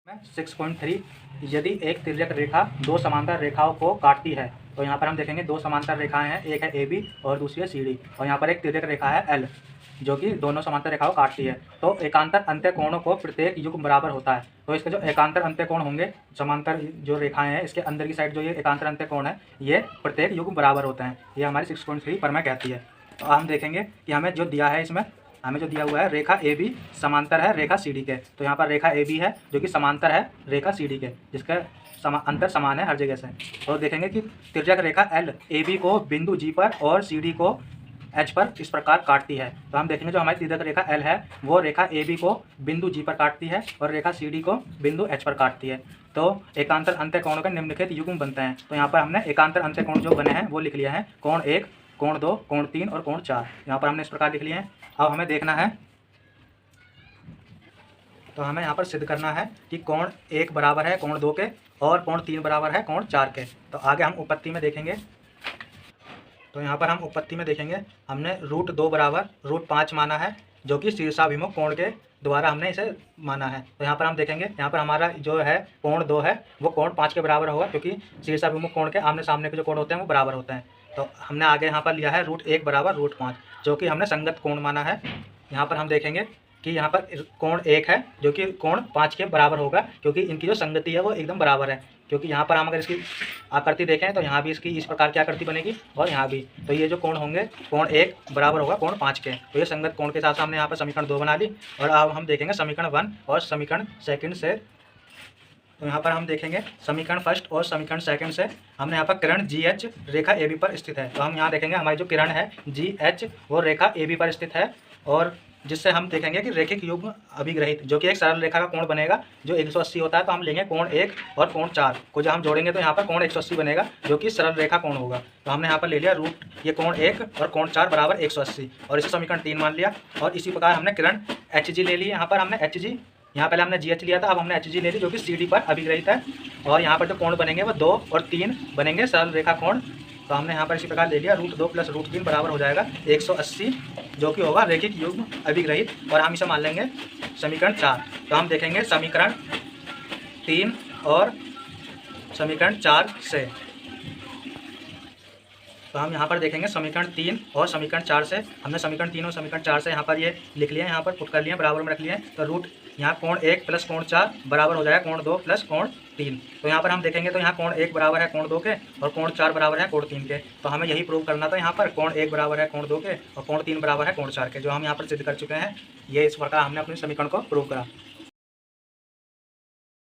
में 6.3 यदि एक तिर्यक रेखा दो समांतर रेखाओं को काटती है तो यहाँ पर हम देखेंगे दो समांतर रेखाएं हैं, एक है AB और दूसरी है CD और यहाँ पर एक तिर्यक रेखा है L जो कि दोनों समांतर रेखाओं को काटती है। तो एकांतर अंत्य कोणों को प्रत्येक युग्म बराबर होता है। तो इसके जो एकांतर अंत्य कोण होंगे, समांतर जो रेखाएं हैं इसके अंदर की साइड जो ये एकांतर अंत्य कोण है ये प्रत्येक युग्म बराबर होते हैं। ये हमारी 6.3 पर मैं कहती है। तो हम देखेंगे कि हमें जो दिया है, इसमें हमें जो दिया हुआ है रेखा AB समांतर है रेखा CD के। तो यहाँ पर रेखा AB है जो कि समांतर है रेखा CD के, जिसका अंतर समान है हर जगह से। और देखेंगे कि तिर्यक रेखा L AB को बिंदु G पर और CD को H पर इस प्रकार काटती है। तो हम देखेंगे जो हमारी तिर्यक रेखा L है वो रेखा AB को बिंदु G पर काटती है और रेखा CD को बिंदु H पर काटती है। तो एकांतर अंत्य कोणों के निम्नलिखित युग्म बनते हैं। तो यहाँ पर हमने एकांतर अंत्य कोण जो बने हैं वो लिख लिया है, कोण 1, कोण 2, कोण 3 और कोण 4। यहाँ पर हमने इस प्रकार लिख लिए हैं। अब हमें देखना है, तो हमें यहाँ पर सिद्ध करना है कि कोण 1 बराबर है कोण 2 के और कोण 3 बराबर है कोण 4 के। तो आगे हम उपपत्ति में देखेंगे। तो यहाँ पर हम उपपत्ति में देखेंगे, हमने √2 बराबर √5 माना है जो कि शीर्षाभिमुख कोण के द्वारा हमने इसे माना है। तो यहाँ पर हम देखेंगे, यहाँ पर हमारा जो है कोण 2 है वो कोण 5 के बराबर होगा, क्योंकि शीर्षाभिमुख कोण के आमने सामने के जो कोण होते हैं वो बराबर होते हैं। तो हमने आगे यहाँ पर लिया है √1 बराबर √5 जो कि हमने संगत कोण माना है। यहाँ पर हम देखेंगे कि यहाँ पर कोण 1 है जो कि कोण 5 के बराबर होगा, क्योंकि इनकी जो संगति है वो एकदम बराबर है। क्योंकि यहाँ पर हम अगर इसकी आकृति देखें तो यहाँ भी इसकी इस प्रकार की आकृति बनेगी और यहाँ भी। तो ये जो कोण होंगे, कोण 1 बराबर होगा कोण 5 के। तो ये संगत कोण के साथ हमने यहाँ पर समीकरण 2 बना ली। और अब हम देखेंगे समीकरण 1 और समीकरण 2 से। तो यहाँ पर हम देखेंगे समीकरण 1 और समीकरण 2 से हमने यहाँ पर किरण GH रेखा AB पर स्थित है। तो हम यहाँ देखेंगे हमारी जो किरण है GH वो रेखा AB पर स्थित है, और जिससे हम देखेंगे कि रैखिक युग्म अभिग्रहित जो कि एक सरल रेखा का कोण बनेगा जो 180 होता है। तो हम लेंगे कोण 1 और कोण 4 को जब हम जोड़ेंगे तो यहाँ पर कोण 180 बनेगा जो कि सरल रेखा कोण होगा। तो हमने यहाँ पर ले लिया ये कोण 1 और कोण 4 बराबर 180 और इसे समीकरण 3 मान लिया। और इसी प्रकार हमने किरण HG ले ली। यहाँ पर हमने HG, यहाँ पहले हमने GH लिया था, अब हमने HG ले ली जो कि CD पर अभिग्रहित है। और यहाँ पर जो कोण बनेंगे वो 2 और 3 बनेंगे सरल रेखा कोण। तो हमने यहाँ पर इसी प्रकार ले लिया √2 + √3 बराबर हो जाएगा 180 जो कि होगा रैखिक युग्म अभिग्रहित। और हम इसे मान लेंगे समीकरण 4। तो हम देखेंगे समीकरण 3 और समीकरण 4 से। तो हम यहाँ पर देखेंगे समीकरण 3 और समीकरण 4 से। हमने समीकरण 3 और समीकरण 4 से यहाँ पर ये लिख लिया, यहाँ पर पुट कर लिया, बराबर में रख लिया। तो रूट यहाँ कोण 1 + कोण 4 बराबर हो जाएगा कोण 2 + कोण 3। तो यहाँ पर हम देखेंगे तो यहाँ कोण 1 बराबर है कोण 2 के और कोण 4 बराबर है कोण 3 के। तो हमें यही प्रूव करना था, यहाँ पर कोण 1 बराबर है कोण 2 के और कोण 3 बराबर है कोण 4 के, जो हम यहाँ पर सिद्ध कर चुके हैं। ये इस प्रकार हमने अपने समीकरण को प्रूव करा।